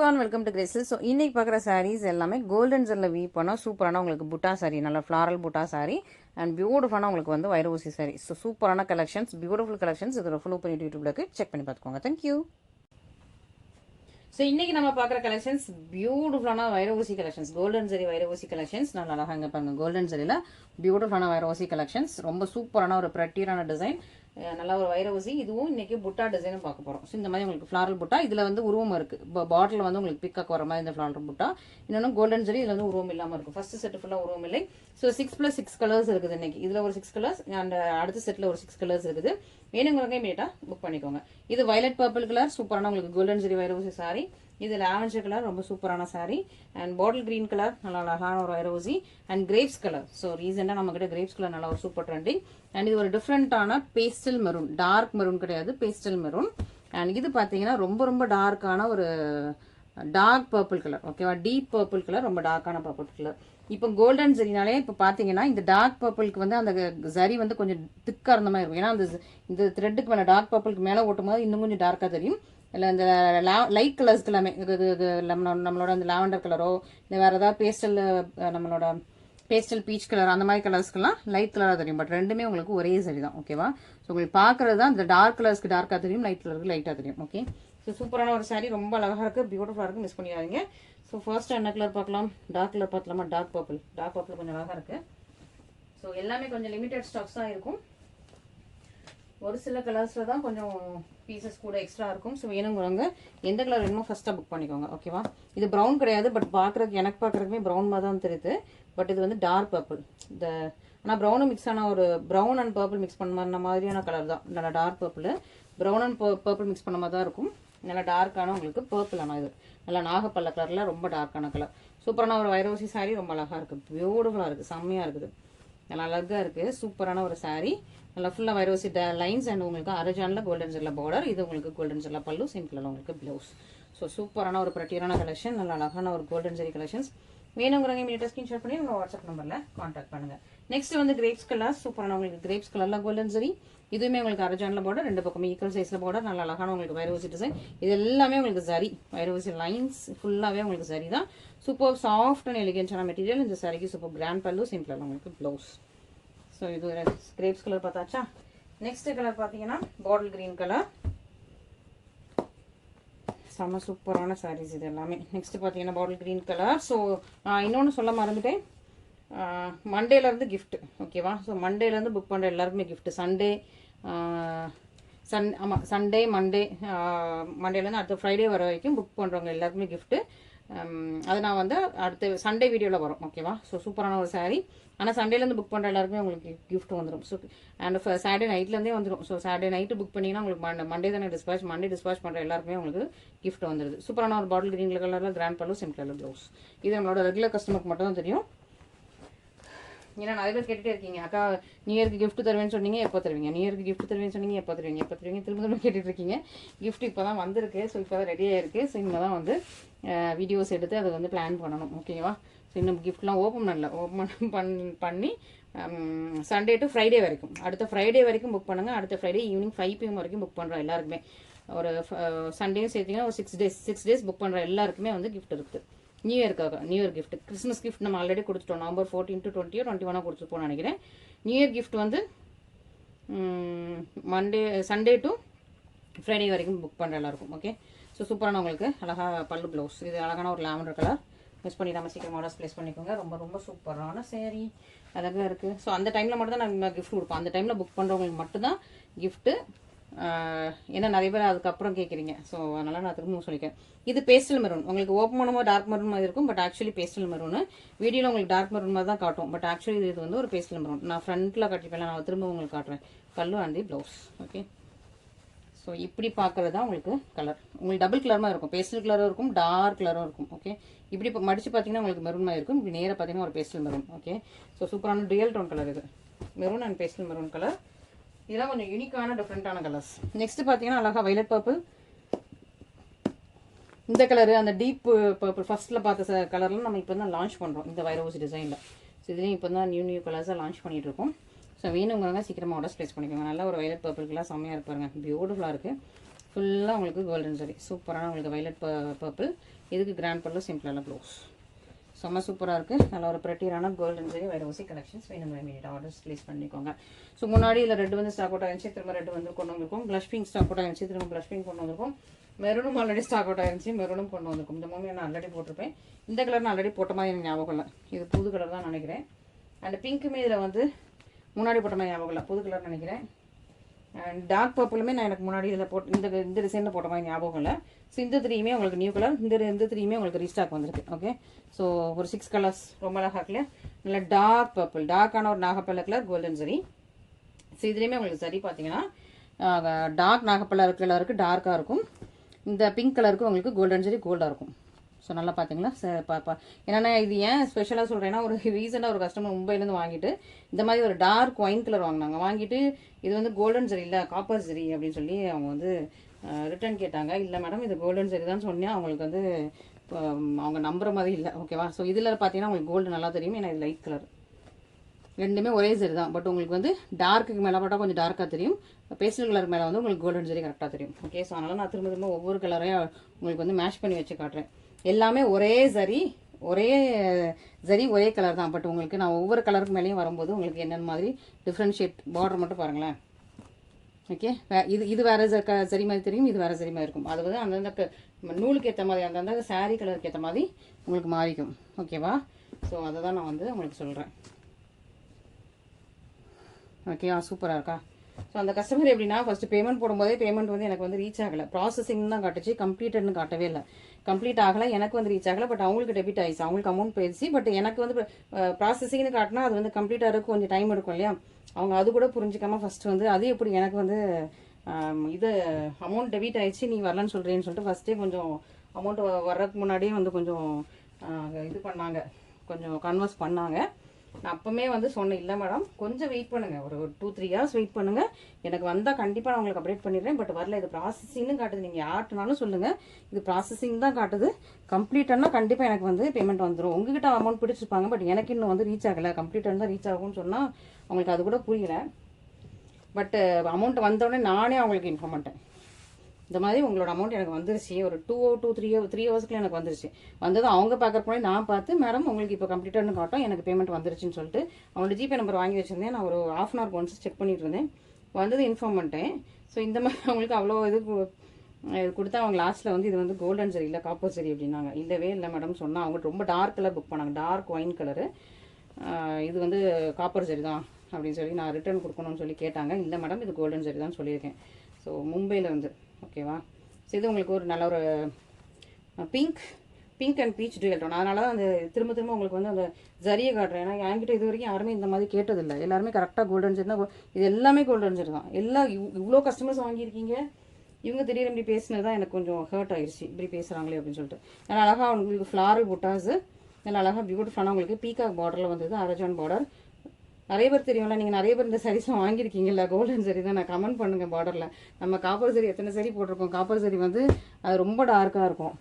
everyone, welcome to Graces. So இன்னைக்கு பார்க்குற sarees எல்லாமே கோல்டன் ஜெல்ல வீவ் பண்ணால் சூப்பரான உங்களுக்கு புட்டா saree, நல்ல ஃப்ளாரல் புட்டா saree அண்ட் பியூட்டிஃபுல்லான உங்களுக்கு வந்து வைரூசி saree. ஸோ சூப்பரான கலெக்ஷன்ஸ், பியூட்டிஃபுல் கலெக்ஷன்ஸ். இதோட ஃபுல் பண்ணிட்டு யூடியூப்ல செக் பண்ணி பார்த்துக்கோங்க. தேங்க்யூ. ஸோ இன்னைக்கு நம்ம பார்க்குற கலெக்ஷன்ஸ் பியூட்டிஃபுல்லான வைரூசி கலெக்ஷன்ஸ், கோல்டன் ஜெரி வைரூசி கலெக்ஷன்ஸ். நல்லா அழகாக இங்கே பாருங்க, கோல்டன் ஜெரியில் பியூட்டிஃபுல்லான வைரூசி கலெக்ஷன்ஸ். ரொம்ப சூப்பரான ஒரு ப்ரெட்டியரான டிசைன், நல்லா ஒரு வைரவசி. இதுவும் இன்னைக்கு புட்டா டிசைனும் பார்க்க போகிறோம். ஸோ இந்த மாதிரி உங்களுக்கு ஃப்ளாரல் புட்டா, இதில் வந்து உருவம் இருக்குது. இப்போ பாட்டில் வந்து உங்களுக்கு பிக்காக வர மாதிரி இந்த ஃப்ளாரல் புட்டா. இன்னொன்று கோல்டன் ஜெரி, இதில் வந்து உருவம் இல்லாமல் இருக்கும். ஃபர்ஸ்ட் செட் ஃபுல்லாக உருவம் இல்லை. ஸோ 6+6 கலர்ஸ் இருக்குது இன்னைக்கு. இதில் ஒரு 6 கலர்ஸ் அண்ட் அடுத்த செட்டில் ஒரு 6 கலர்ஸ் இருக்குது. வேணுங்கிறவங்க இமீடியட்டாக புக் பண்ணிக்கோங்க. இது வயலட் பர்பிள் கலர், சூப்பரான உங்களுக்கு கோல்டன் ஜெரி வைரவசி சாரி. இது லாவெண்டர் கலர், ரொம்ப சூப்பரான sorry. And bottle green colour, நல்லா அழகான ஒரு வைரவசி. அண்ட் கிரேப்ஸ் கலர், ஸோ ரீசெண்டாக நம்ம கிட்ட கிரேப்ஸ் கலர் நல்லா ஒரு சூப்பர் ட்ரெண்டிங். அண்ட் இது ஒரு டிஃப்ரெண்டான பேஸ்டல் மெரூன், டார்க் மெரூன் கிடையாது, பேஸ்டல் மெரூன். அண்ட் இது பார்த்தீங்கன்னா ரொம்ப ரொம்ப டார்க்கான ஒரு டார்க் பர்பிள் கலர். ஓகேவா, டீப் பர்பிள் கலர், ரொம்ப டார்க்கான பர்பிள் கலர். இப்போ கோல்டன் ஜரினாலே இப்போ பார்த்தீங்கன்னா இந்த டார்க் பர்பிளுக்கு வந்து அந்த ஜரி வந்து கொஞ்சம் திக்காக இருந்த மாதிரி இருக்கும். ஏன்னா அந்த இந்த த்ரெட்டுக்கு மேலே டார்க் பர்பிளுக்கு மேலே ஓட்டும் போது இன்னும் கொஞ்சம் டார்க்காக தெரியும். இல்லை இந்த லைட் கலர்ஸ்க்கு எல்லாமே நம்மளோட அந்த லாவெண்டர் கலரோ இல்லை வேறு ஏதாவது பேஸ்டல், நம்மளோட பேஸ்டல் பீச் கலர், அந்த மாதிரி கலர்ஸ்க்கெல்லாம் லைட் கலராக தெரியும். பட் ரெண்டுமே உங்களுக்கு ஒரே சரி தான். ஓகேவா, ஸோ உங்களுக்கு பார்க்குறது தான் இந்த டார்க் கலர்ஸ்க்கு டார்க்காக தெரியும், லைட் கலருக்கு லைட்டாக தெரியும். ஓகே, ஸோ சூப்பரான ஒரு சாரீ, ரொம்ப அழகாக இருக்குது, பியூட்டிஃபுல்லாக இருக்குது, மிஸ் பண்ணிடாதீங்க. ஸோ ஃபர்ஸ்ட் என்ன கலர் பார்க்கலாம்? டார்க் கலர் பார்க்கலாமா? டார்க் பர்பிள் கொஞ்சம் அழகாக இருக்குது. ஸோ எல்லாமே கொஞ்சம் லிமிடெட் ஸ்டாக்ஸ் தான் இருக்கும். ஒரு சில கலர்ஸில் தான் கொஞ்சம் பீசஸ் கூட எக்ஸ்ட்ரா இருக்கும். ஸோ வேணுங்கிறவங்க எந்த கலர் வேணுமோ ஃபஸ்ட்டாக புக் பண்ணிக்கோங்க. ஓகேவா, இது ப்ரௌன் கிடையாது, பட் பார்க்குறதுக்கு எனக்கு பார்க்குறதுக்குமே ப்ரௌன் மாதிரி தான் தெரியுது. பட் இது வந்து டார்க் பர்பிள். இந்த ஆனால் ப்ரௌனும் மிக்ஸ் ஆன ஒரு ப்ரௌன் அண்ட் பர்பிள் மிக்ஸ் பண்ண மாதிரியான கலர் தான். நல்லா dark purple, brown and purple mix பண்ண மாதிரி தான் இருக்கும். நல்லா டார்க்கான உங்களுக்கு பர்பிள். ஆனால் இது நல்லா நாகப்பல்ல கலரில் ரொம்ப டார்க்கான கலர். சூப்பரான ஒரு வைரவசி சாரீ, ரொம்ப அழகாக இருக்குது, பியூட்டிஃபுல்லாக இருக்குது, செம்மையாக இருக்குது, நல்லா அழகாக இருக்குது. சூப்பரான ஒரு சாரீ, நல்லா ஃபுல்லாக வைரோசி லைன்ஸ் அண்ட் உங்களுக்கு அரஜானில் கோல்டன் ஜெல்ல பார்டர். இது உங்களுக்கு கோல்டன் ஜெல்ல பல்லு, சேம் கலரில் உங்களுக்கு ப்ளவுஸ். ஸோ சூப்பரான ஒரு ப்ரெட்டியரான கலெக்ஷன், நல்லா அழகான ஒரு கோல்டன் ஜெரி கலெக்ஷன்ஸ். வேணுங்கிறவங்க இமீடியட்டாக ஸ்கிரீன்ஷாட் பண்ணி உங்கள் வாட்ஸ்அப் நம்பரில் கான்டாக்ட் பண்ணுங்கள். நெக்ஸ்ட் வந்து கிரேப்ஸ் கலர், சூப்பரான உங்களுக்கு கிரேப்ஸ் கலரில் கோல்டன் ஜெரி. இதுவுமே உங்களுக்கு அரஜானில் பார்டர், ரெண்டு பக்கமே ஈக்குவல் சைஸில் பார்டர், நல்லா அழகான உங்களுக்கு வைரோசி டிசைன். இது எல்லாமே உங்களுக்கு ஜரி, வைரோசி லைன்ஸ் ஃபுல்லாகவே உங்களுக்கு ஜரி தான். சூப்பர் சாஃப்ட் அண்ட் எலிகன்ஸான மெட்டீரியல். இந்த சாரிக்கு சூப்பர் கிராண்ட் பல்லு, சேம் கலரில் உங்களுக்கு ப்ளவுஸ். ஸோ இது கிரேப்ஸ் கலர் பார்த்தாச்சா? நெக்ஸ்ட் கலர் பார்த்தீங்கன்னா பாட்டில் கிரீன் கலர், செம்ம சூப்பரான சாரீஸ் இது எல்லாமே. நெக்ஸ்ட் பார்த்தீங்கன்னா பாட்டில் கிரீன் கலர். ஸோ இன்னொன்று சொல்ல மறந்துட்டேன், மண்டேலேருந்து கிஃப்ட். ஓகேவா, ஸோ மண்டேலேருந்து புக் பண்ணுற எல்லாருக்குமே கிஃப்ட். சண்டே மண்டேலேருந்து அடுத்த ஃப்ரைடே வர வரைக்கும் புக் பண்ணுறவங்க எல்லாருக்குமே கிஃப்ட்டு. அது நான் வந்து அடுத்த சண்டே வீடியோவில் வரும். ஓகேவா, ஸோ சூப்பரான ஒரு சாரீ. ஆனால் சண்டேலேருந்து புக் பண்ணுற எல்லாருக்குமே உங்களுக்கு கிஃப்ட் வந்துடும். ஸோ அண்ட் சாட்டர்டே நைட்லேருந்தே வந்துடும். ஸோ சாட்டர்டே நைட்டு புக் பண்ணிங்கன்னா உங்களுக்கு மண்டே தானே டிஸ்பேச் பண்ணுற எல்லாருக்குமே உங்களுக்கு கிஃப்ட் வந்துடுது. சூப்பரான ஒரு பாட்டில் கிரீன் கலரில் கிராண்ட் பல்லு, சிம் கலர் ப்ளவுஸ். இது நம்மளோட ரெகுலர் கஸ்டமருக்கு மட்டும் தான் தெரியும். ஏன்னா நிறைய பேர் கேட்டுகிட்டே இருக்கீங்க, அக்கா நியூ இயருக்கு கிஃப்ட் தருவேன்னு சொன்னீங்க, எப்போ தருவீங்க? நியூ இயருக்கு கிஃப்ட் தருவேன்னு சொன்னீங்க, எப்போ தருவீங்க திரும்ப கேட்டுட்டு இருக்கீங்க. கிஃப்ட் இப்போ தான் வந்திருக்கு. ஸோ இப்போ தான் ரெடியாக இருக்குது. ஸோ இனிமேல் தான் வந்து வீடியோஸ் எடுத்து அதை வந்து பிளான் பண்ணணும். ஓகேவா, ஸோ இன்னும் கிஃப்ட்லாம் ஓப்பன் பண்ணி சண்டே டு ஃப்ரைடே வரைக்கும், அடுத்த ஃப்ரைடே வரைக்கும் புக் பண்ணுங்கள். அடுத்த ஃப்ரைடே ஈவினிங் 5 PM வரைக்கும் புக் பண்ணுறோம் எல்லாருக்குமே. ஒரு சண்டேயும் சேர்த்திங்கன்னா ஒரு 6 days புக் பண்ணுற எல்லாருக்குமே வந்து கிஃப்ட் இருக்குது. New year gift, Christmas gift நம்ம ஆல்ரெடி கொடுத்துட்டோம். நவம்பர் 14 to 20 or 21 கொடுத்துருப்போம்னு நினைக்கிறேன். நியூ இயர் கிஃப்ட் வந்து சண்டே டு ஃப்ரைடே வரைக்கும் புக் பண்ணுற எல்லாருக்கும். ஓகே, ஸோ சூப்பரான உங்களுக்கு அழகாக பல்லு ப்ளவுஸ். இது அழகான ஒரு லாவெண்டர் கலர், மிஸ் பண்ணிடாமல் சீக்கிரம் ஆர்டர்ஸ் ப்ளேஸ் பண்ணிக்கோங்க. ரொம்ப ரொம்ப சூப்பரான சாரீ, அழகாக இருக்குது. ஸோ அந்த டைமில் மட்டும் தான் நம்ம கிஃப்ட் கொடுப்போம். அந்த டைமில் புக் பண்ணுறவங்களுக்கு மட்டும்தான் கிஃப்ட்டு. ஏன்னா நிறைய பேர் அதுக்கப்புறம் கேட்குறீங்க. ஸோ அதனால் நான் திரும்ப சொல்லிக்கிறேன். இது பேஸ்டல் மெரூன், உங்களுக்கு ஓப்பன் பண்ணும்போது டார்க் மெரூன் மாதிரி இருக்கும், பட் ஆக்சுவலி பேஸ்டல் மெரூன். வீடியோவில் உங்களுக்கு டார்க் மெரூன் மாதிரி தான் காட்டும், பட் ஆக்சுவலி இது வந்து ஒரு பேஸ்டல் மெரூன். நான் ஃப்ரண்ட்டில் காட்டிப்பேன், நான் திரும்ப உங்களுக்கு காட்டுறேன். பல்லு and the blouse. Okay, so இப்படி பார்க்குறது தான் உங்களுக்கு கலர். உங்களுக்கு டபுள் கலர் மாதிரி இருக்கும், பேஸ்டல் கலரும் இருக்கும், டார்க் கலரும் இருக்கும். ஓகே, இப்படி மடிச்சு பார்த்தீங்கன்னா உங்களுக்கு மெரூன் மாதிரி இருக்கும், இப்படி நேராக பார்த்தீங்கன்னா ஒரு பேஸ்டல் மெரூன். ஓகே, ஸோ சூப்பரான ரியல் டோன் கலர் இது, maroon and pastel maroon colour. இதெல்லாம் கொஞ்சம் யூனிக்கான டிஃப்ரெண்டான கலர்ஸ். நெக்ஸ்ட் பார்த்தீங்கன்னா அழகாக வைலட் பர்பிள். இந்த கலரு அந்த டீப் பர்பிள் ஃபர்ஸ்ட்டில் பார்த்த கலர்லாம் நம்ம இப்போ தான் லான்ச் பண்ணுறோம் இந்த வைரோசி டிசைனில். ஸோ இதுலேயும் இப்போ தான் நியூ கலர்ஸாக லான்ச் பண்ணிகிட்டு இருக்கோம். ஸோ வேணுங்கிறவங்க சீக்கிரமாக ஆர்டர்ஸ் ப்ளேஸ் பண்ணிக்கோங்க. நல்லா ஒரு வைலட் பர்பிள் கலர் செம்மையாக இருப்பாருங்க, பியூட்டிஃபுல்லாக இருக்குது. ஃபுல்லாக உங்களுக்கு கோல்டன் சரி சூப்பரான உங்களுக்கு வைலட் பர்பிள். இதுக்கு கிராண்ட் பல்லு சிம்பிளான ப்ளவுஸ். செம்ம சூப்பராக இருக்குது. நல்ல ஒரு ப்ரெட்டியரான கோல்டன் சரி வைர ஊசி கலெக்ஷன்ஸ் வேணும். இமீடியட் ஆர்டர்ஸ் ப்ளேஸ் பண்ணிக்கோங்க. ஸோ முன்னாடி இதில் ரெட் வந்து ஸ்டாக் அவுட் ஆயிருந்துச்சு, திரும்ப ரெட் வந்து கொண்டு வந்திருக்கும். ப்ளஷ் பிங்க் ஸ்டாக் அவுட் ஆயிருந்துச்சு, திரும்ப ப்ளஷ் பிங்க் கொண்டு வந்திருக்கும். மெரூனும் ஆல்ரெடி ஸ்டாக் அவுட் ஆயிருந்துச்சு, மெரூனும் கொண்டு வந்திருக்கும். இந்த மூணு நான் ஆல்ரெடி போட்டிருப்பேன். இந்த கலர் நான் ஆல்ரெடி போட்ட மாதிரி எனக்கு ஞாபகம் இல்லை, இது புது கலர் தான் நினைக்கிறேன். அண்ட் பிங்க்குமே இதில் வந்து முன்னாடி போட்ட மாதிரி ஞாபகம் இல்லை, புது கலர் நினைக்கிறேன். அண்ட் டார்க் பர்பிளுமே நான் எனக்கு முன்னாடி இதில் போட்டு இந்த டிசைனில் போட்ட மாதிரி ஞாபகம் இல்லை. ஸோ இந்த த்ரீயுமே உங்களுக்கு நியூ கலர், இந்த த்ரீயுமே உங்களுக்கு ரீஸ்டாக் வந்திருக்கு. ஓகே, ஸோ ஒரு 6 கலர்ஸ் ரொம்ப அழகாக இல்லையா? நல்லா டார்க் பர்பிள், டார்க்கான ஒரு நாகப்பழ கலர் கோல்டன் சரி. ஸோ இதுலேயுமே உங்களுக்கு சரி பார்த்தீங்கன்னா டார்க் நாகப்பழ கலருக்கு டார்க்காக இருக்கும். இந்த பிங்க் கலருக்கு உங்களுக்கு கோல்டன் சரி கோல்டாக இருக்கும். ஸோ நல்லா பார்த்தீங்களா? என்னென்னா இது ஏன் ஸ்பெஷலாக சொல்கிறேன்னா, ஒரு ரீசெண்டாக ஒரு கஸ்டமர் மும்பைலேருந்து வாங்கிட்டு இந்த மாதிரி ஒரு டார்க் ஒயின் கலர் வாங்கினாங்க. வாங்கிட்டு இது வந்து கோல்டன் சரி இல்லை காப்பர் சரி அப்படின்னு சொல்லி அவங்க வந்து ரிட்டர்ன் கேட்டாங்க. இல்லை மேடம் இது கோல்டன் சரி தான் சொன்னேன். அவங்களுக்கு வந்து அவங்க நம்புற மாதிரி இல்லை. ஓகேவா? ஸோ இதில் பார்த்தீங்கன்னா உங்களுக்கு கோல்டு நல்லா தெரியும், ஏன்னா இது லைட் கலர். ரெண்டுமே ஒரே சரி தான், பட் உங்களுக்கு வந்து டார்க்குக்கு மேலே போட்டால் கொஞ்சம் டார்க்காக தெரியும், பேஸ்டல் கலருக்கு மேலே வந்து உங்களுக்கு கோல்டன் சரி கரெக்டாக தெரியும். ஓகே, ஸோ அதனால் நான் திரும்ப ஒவ்வொரு கலரையும் உங்களுக்கு வந்து மேட்ச் பண்ணி வச்சு காட்டுறேன். எல்லாமே ஒரே சரி ஒரே கலர் தான், பட் உங்களுக்கு நான் ஒவ்வொரு கலருக்கு மேலேயும் வரும்போது உங்களுக்கு என்னென்ன மாதிரி டிஃப்ரென்ஷியேட் பார்டர் மட்டும் பாருங்களேன். ஓகே, இது வேறு சரி மாதிரி தெரியும், இது வேறு சரி மாதிரி இருக்கும். அது வந்து அந்தந்த நூலுக்கு ஏற்ற மாதிரி அந்தந்த சாரீ கலருக்கு ஏற்ற மாதிரி உங்களுக்கு மாறிக்கும். ஓகேவா? ஸோ அதை தான் நான் வந்து உங்களுக்கு சொல்கிறேன். ஓகேவா? சூப்பராக இருக்கா? ஸோ அந்த கஸ்டமர் எப்படின்னா ஃபஸ்ட்டு பேமெண்ட் போடும்போதே பேமெண்ட் வந்து எனக்கு வந்து ரீச் ஆகலை, ப்ராசஸிங் தான் காட்டுச்சு, கம்ப்ளீட்டட்னு காட்டவே இல்லை. கம்ப்ளீட் ஆகலை, எனக்கு வந்து ரீச் ஆகலை, பட் அவங்களுக்கு டெபிட் ஆயிடுச்சு, அவங்களுக்கு அமௌண்ட் போயிடுச்சு. பட் எனக்கு வந்து ப்ராசஸிங்னு காட்டினா அது வந்து கம்ப்ளீட் ஆகிறதுக்கு கொஞ்சம் டைம் எடுக்கும் இல்லையா? அவங்க அது கூட புரிஞ்சிக்காமல் ஃபஸ்ட்டு வந்து அது எப்படி எனக்கு வந்து இது அமௌண்ட் டெபிட் ஆயிடுச்சு நீ வரலன்னு சொல்கிறேன்னு சொல்லிட்டு ஃபஸ்ட்டே கொஞ்சம் அமௌண்ட் வர்றதுக்கு முன்னாடியே வந்து கொஞ்சம் இது பண்ணாங்க, கொஞ்சம் கன்வர்ஸ் பண்ணாங்க. நான் அப்போமே வந்து சொன்னேன், இல்லை மேடம் கொஞ்சம் வெயிட் பண்ணுங்கள், ஒரு 2-3 ஹவர்ஸ் வெயிட் பண்ணுங்கள், எனக்கு வந்தால் கண்டிப்பாக நான் உங்களுக்கு அப்டேட் பண்ணிடுறேன். பட் வரல, இது ப்ராசஸிங்னு காட்டுது, நீங்கள் யார்ட்டுனாலும் சொல்லுங்கள் இது ப்ராசஸிங் தான் காட்டுது, கம்ப்ளீட்டானா கண்டிப்பாக எனக்கு வந்து பேமெண்ட் வந்துடும். உங்ககிட்ட அமௌண்ட் பிடிச்சிருப்பாங்க, பட் எனக்கு இன்னும் வந்து ரீச் ஆகலை, கம்ப்ளீட்டாக தான் ரீச் ஆகும்னு சொன்னால் அவங்களுக்கு அது கூட புரியல. பட் அமௌண்ட் வந்தோடனே நானே அவங்களுக்கு இன்ஃபார்ம் பண்ணிட்டேன், இந்த மாதிரி உங்களோட அமௌண்ட் எனக்கு வந்துருச்சு, ஒரு 2-3 ஹவர்ஸ்க்குள்ள எனக்கு வந்துருச்சு. வந்தது அவங்க பார்க்குற போய் நான் பார்த்து, மேடம் உங்களுக்கு இப்போ கம்ப்ளீட்டானு காட்டும், எனக்கு பேமெண்ட் வந்துருச்சுன்னு சொல்லிட்டு அவங்களோட ஜிபே நம்பர் வாங்கி வச்சுருந்தேன். நான் ஒரு 1/2 hour ஒன்ஸ் செக் பண்ணிட்டு இருந்தேன், வந்தது இன்ஃபார்ம் பண்ணிட்டேன். ஸோ இந்த மாதிரி அவங்களுக்கு அவ்வளோ இது கொடுத்தா அவங்க லாஸ்ட்டில் வந்து இது வந்து கோல்டன் சரி இல்லை காப்பர் சரி அப்படின்னாங்க. இல்லவே இல்லை மேடம் சொன்னால், அவங்க ரொம்ப டார்க் கலர் புக் பண்ணாங்க, டார்க் ஒயின் கலரு, இது வந்து காப்பர் சரி தான் அப்படின்னு சொல்லி நான் ரிட்டர்ன் கொடுக்கணும்னு சொல்லி கேட்டாங்க. இல்லை மேடம் இது கோல்டன் சரி தான் சொல்லியிருக்கேன். ஸோ மும்பையில் வந்து ஓகேவா? ஸோ இது உங்களுக்கு ஒரு நல்ல ஒரு pink and peach dual tone. அதனால தான் அந்த திரும்ப உங்களுக்கு வந்து அந்த ஜரியை காட்டுறேன். ஏன்னா என்கிட்ட இது வரைக்கும் யாருமே இந்த மாதிரி கேட்டதில்லை, எல்லாருமே கரெக்டாக கோல்டன் சரி தான். இது எல்லாமே கோல்டன் சரி தான், இவ்வளோ கஸ்டமர்ஸ் வாங்கியிருக்கீங்க, இவங்க திடீர்னு இப்படி பேசினது தான் எனக்கு கொஞ்சம் ஹர்ட் ஆயிடுச்சு, இப்படி பேசுகிறாங்களே அப்படின்னு சொல்லிட்டு. நல்லா அழகாக உங்களுக்கு ஃப்ளாரல் புட்டாஸு, நல்லா அழகாக பியூட்டிஃபுல்லான உங்களுக்கு பீகாக் பார்டரில் வந்தது, அரஜான் பார்டர். நிறைய பேர் தெரியும்ல, நீங்கள் நிறைய பேர் இந்த சாரீஸ்லாம் வாங்கியிருக்கீங்களா? கோல்டன் சரி தான், நான் கமெண்ட் பண்ணுங்கள். பார்டரில் நம்ம காப்பர் சரி எத்தனை சரி போட்டிருக்கோம், காப்பர் சரி வந்து அது ரொம்ப டார்க்காக இருக்கும்.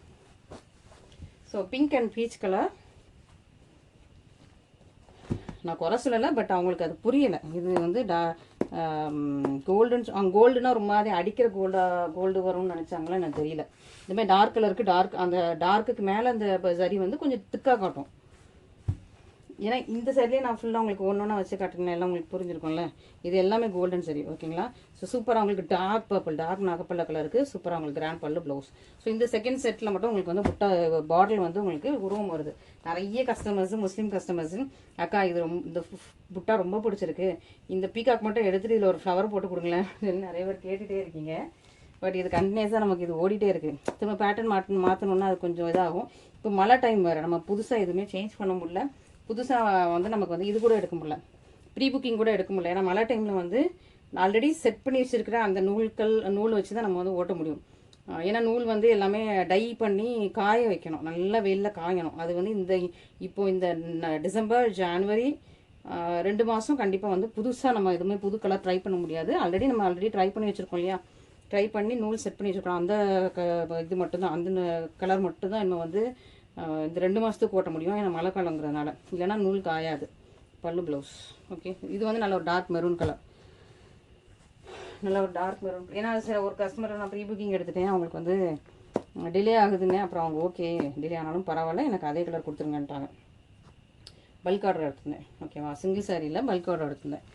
So pink and peach colour நான் குறை சொல்லலை, பட் அவங்களுக்கு அது புரியலை. இது வந்து கோல்டுன்னா ஒரு மாதிரி அடிக்கிற கோல்டு வரும்னு நினச்சாங்களா எனக்கு தெரியல. இதுமாதிரி டார்க் கலருக்கு அந்த டார்க்குக்கு மேலே அந்த சரி வந்து கொஞ்சம் திக்காக காட்டும். ஏன்னா இந்த சைட்லேயே நான் ஃபுல்லாக உங்களுக்கு ஒன்றா வச்சு காட்டுறேன், எல்லாம் உங்களுக்கு புரிஞ்சிருக்கும்ல. இது எல்லாமே கோல்டன் சரி. ஓகேங்களா? ஸோ சூப்பராக உங்களுக்கு டார்க் பர்பிள், டார்க் நாகப்பழ கலருக்கு சூப்பராக உங்களுக்கு கிராண்ட் பல்லு ப்ளவுஸ். ஸோ இந்த செகண்ட் செட்டில் மட்டும் உங்களுக்கு வந்து பார்டர் வந்து உங்களுக்கு உருவம் வருது. நிறைய கஸ்டமர்ஸு, முஸ்லீம் கஸ்டமர்ஸு, அக்கா இது இந்த புட்டா ரொம்ப பிடிச்சிருக்கு, இந்த பீகாக் மட்டும் எடுத்துகிட்டு இதில் ஒரு ஃப்ளவர் போட்டு கொடுங்களேன் சொல்லி நிறைய பேர் கேட்டுகிட்டே இருக்கீங்க. பட் இது கண்டினியூஸாக நமக்கு இது ஓடிட்டே இருக்குது. திரும்ப பேட்டர்ன் மாற்றணுன்னா அது கொஞ்சம் இதாகும். இப்போ மழை டைம் வேறு, நம்ம புதுசாக எதுவுமே சேஞ்ச் பண்ண முடியல, புதுசாக வந்து நமக்கு வந்து இது கூட எடுக்க முடியல, ப்ரீ புக்கிங் கூட எடுக்க முடியல. ஏன்னா மழை டைமில் வந்து ஆல்ரெடி செட் பண்ணி வச்சுருக்கிற அந்த நூல் வச்சு தான் நம்ம வந்து ஓட்ட முடியும். ஏன்னா நூல் வந்து எல்லாமே டை பண்ணி காய வைக்கணும், நல்லா வெயிலில் காயணும். அது வந்து இப்போ இந்த டிசம்பர் ஜனவரி 2 மாதம் கண்டிப்பாக வந்து புதுசாக நம்ம எதுவுமே புது கலர் ட்ரை பண்ண முடியாது. நம்ம ஆல்ரெடி ட்ரை பண்ணி வச்சுருக்கோம் இல்லையா, ட்ரை பண்ணி நூல் செட் பண்ணி வச்சுருக்கோம். அந்த இது மட்டும்தான், அந்த கலர் மட்டும்தான் இன்னும் வந்து இந்த 2 மாதத்துக்கு ஓட்ட முடியும், ஏன்னா மழை காலங்கிறதுனால. இல்லைனா நூல் காயாது. பல்லு ப்ளவுஸ். ஓகே, இது வந்து நல்ல ஒரு டார்க் மெரூன் கலர், நல்ல ஒரு டார்க் மெரூன். ஏன்னா சரி ஒரு கஸ்டமர் நான் ப்ரீ புக்கிங் எடுத்துட்டேன், அவங்களுக்கு வந்து டிலே ஆகுதுன்னு. அப்புறம் அவங்க ஓகே டிலே ஆனாலும் பரவாயில்ல எனக்கு அதே கலர் கொடுத்துருங்கன்ட்டாங்க. பல்க் ஆர்டர் எடுத்திருந்தேன். ஓகேவா, சிங்கிள் சாரியில் பல்க் ஆர்டர் எடுத்திருந்தேன்.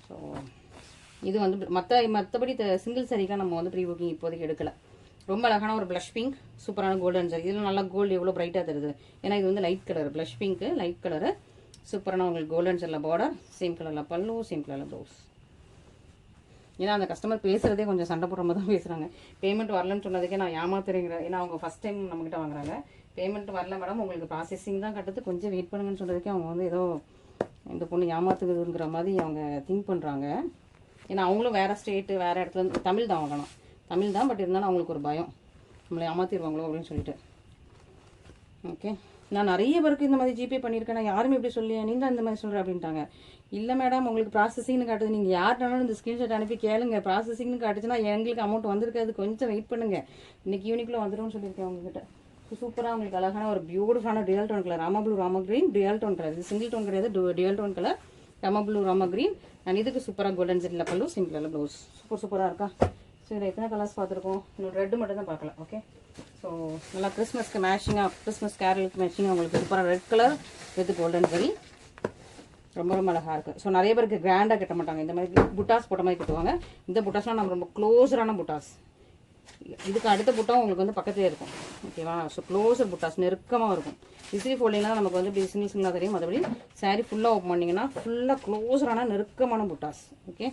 ஸோ இது வந்து மற்றபடி சிங்கிள் சாரிக்கெலாம் நம்ம வந்து ப்ரீ புக்கிங் இப்போதைக்கு எடுக்கலை. ரொம்ப அழகான ஒரு ப்ளஷ் பிங்க், சூப்பரான கோல்டன் சாரி. இதில் நல்லா கோல்டு எவ்வளோ பிரைட்டாக தருது. ஏன்னா இது வந்து light colour blush pink, light colour, சூப்பரான உங்களுக்கு கோல்டன் சாரியில் பார்டர், சேம் கலரில் பல்லு, சேம் கலரில் ப்ளவுஸ். ஏன்னா அந்த கஸ்டமர் பேசுகிறதே கொஞ்சம் சண்டை போடுற மாதிரி தான் பேசுகிறாங்க. பேமெண்ட் வரலன்னு சொன்னதுக்கே நான் ஏமாத்துறேங்கிறேன். ஏன்னா அவங்க ஃபஸ்ட் டைம் நம்மகிட்ட வாங்குறாங்க. பேமெண்ட் வரல மேடம், உங்களுக்கு ப்ராசஸிங் தான் கட்டுறது, கொஞ்சம் வெயிட் பண்ணுங்கன்னு சொன்னதுக்கே அவங்க வந்து ஏதோ இந்த பொண்ணு ஏமாத்துக்குதுங்கிற மாதிரி அவங்க திங்க் பண்ணுறாங்க. ஏன்னா அவங்களும் வேறு ஸ்டேட்டு வேறு இடத்துல தமிழ் தான் வாங்கணும், தமிழ் தான். பட் இருந்தாலும் அவங்களுக்கு ஒரு பயம், நம்மளை ஏமாற்றிடுவாங்களோ அப்படின்னு சொல்லிட்டு. ஓகே, நான் நிறைய பேருக்கு இந்த மாதிரி ஜிபே பண்ணியிருக்கேன், நான் யாருமே இப்படி சொல்லி நீ தான் இந்த மாதிரி சொல்கிற அப்படின்ட்டாங்க. இல்லை மேடம் உங்களுக்கு ப்ராசஸிங்னு காட்டுது, நீங்கள் யார்னாலும் இந்த ஸ்க்ரீன்ஷாட் அனுப்பி கேளுங்க. ப்ராசஸிங்னு காட்டுச்சுன்னா எங்களுக்கு அமௌண்ட் வந்திருக்காது, கொஞ்சம் வெயிட் பண்ணுங்கள், இன்றைக்கி ஈவினிங்கில் வந்துடும்னு சொல்லியிருக்கேன் உங்ககிட்ட. சூப்பராக உங்களுக்கு அழகான ஒரு பியூட்டிஃபுல்லான dual tone colour, Rama blue Rama green, dual tone colour. இது சிங்கிள் டோன் கிடையாது, dual tone colour, Rama blue Rama green. And இதுக்கு சூப்பராக கோல்டன் ஜெரியில் பல்லு, சிம்பிளாக ப்ளவுஸ். சூப்பராக இருக்கா? ஸோ இதில் எத்தனை கலர்ஸ் பார்த்துருக்கோம், இன்னும் ரெட்டு மட்டும் தான் பார்க்கல. ஓகே, ஸோ நல்லா கிறிஸ்மஸ்க்கு மேட்சிங்காக, கிறிஸ்மஸ் கேரலுக்கு மேட்சிங்காக உங்களுக்கு சூப்பராக ரெட் கலர் வித் கோல்டன் ஜெரி, ரொம்ப ரொம்ப அழகாக இருக்குது. ஸோ நிறைய பேருக்கு கிராண்டாக கட்ட மாட்டாங்க, இந்த மாதிரி புட்டாஸ் போட்ட மாதிரி கட்டுவாங்க. இந்த புட்டாஸ்லாம் நம்ம ரொம்ப க்ளோஸரான புட்டாஸ். இதுக்கு அடுத்த புட்டம் உங்களுக்கு வந்து பக்கத்துலேயே இருக்கும். ஓகேவா, ஸோ க்ளோஸர் புட்டாஸ் நெருக்கமாக இருக்கும். விசிறி ஃபோல்டிங்லாம் நமக்கு வந்து இப்படி சிங்கிளாக தெரியும். மற்றபடி சாரீ ஃபுல்லாக ஓப்பன் பண்ணிங்கன்னா ஃபுல்லாக க்ளோஸரான நெருக்கமான புட்டாஸ். ஓகே,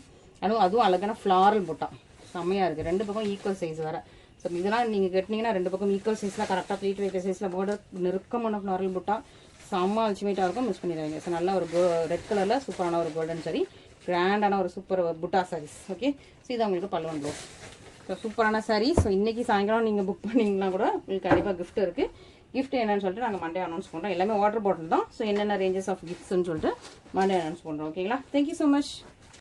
அதுவும் அழகான ஃப்ளாரல் புட்டா, செம்மையாக இருக்குது. ரெண்டு பக்கம் ஈக்குவல் சைஸ் வேறு. ஸோ இதெல்லாம் நீங்கள் கட்டினீங்கன்னா ரெண்டு பக்கம் ஈக்குவல் சைஸில் கரெக்டாக 3 சைஸில் பார்டர், நெருக்கமான ஃப்ளாரல் புட்டா, செம்ம அல்டிமேட்டாக இருக்கும், மிஸ் பண்ணிடுவாங்க. ஸோ நல்லா ஒரு ரெட் கலரில் சூப்பரான ஒரு கோல்டன் சாரி, கிராண்டான ஒரு சூப்பர் புட்டா சாரீஸ். ஓகே, ஸோ இது அவங்களுக்கு பல்லுவன் ப்ளவுஸ். ஸோ சூப்பரான சாரீ. ஸோ இன்றைக்கி சாயங்காலம் நீங்கள் புக் பண்ணிங்கன்னா கூட உங்களுக்கு கண்டிப்பாக கிஃப்ட் இருக்குது. கிஃப்ட் என்னன்னு சொல்லிட்டு நாங்கள் மண்டே அனௌன்ஸ் பண்ணுறோம். எல்லாமே வாட்டர் பாட்டில் தான். ஸோ என்னென்ன ரேஞ்சஸ் ஆஃப் கிஃப்ட்ஸ்ன்னு சொல்லிட்டு மண்டே அனௌன்ஸ் பண்ணுறோம். ஓகேங்களா, தேங்க்யூ ஸோ மச்.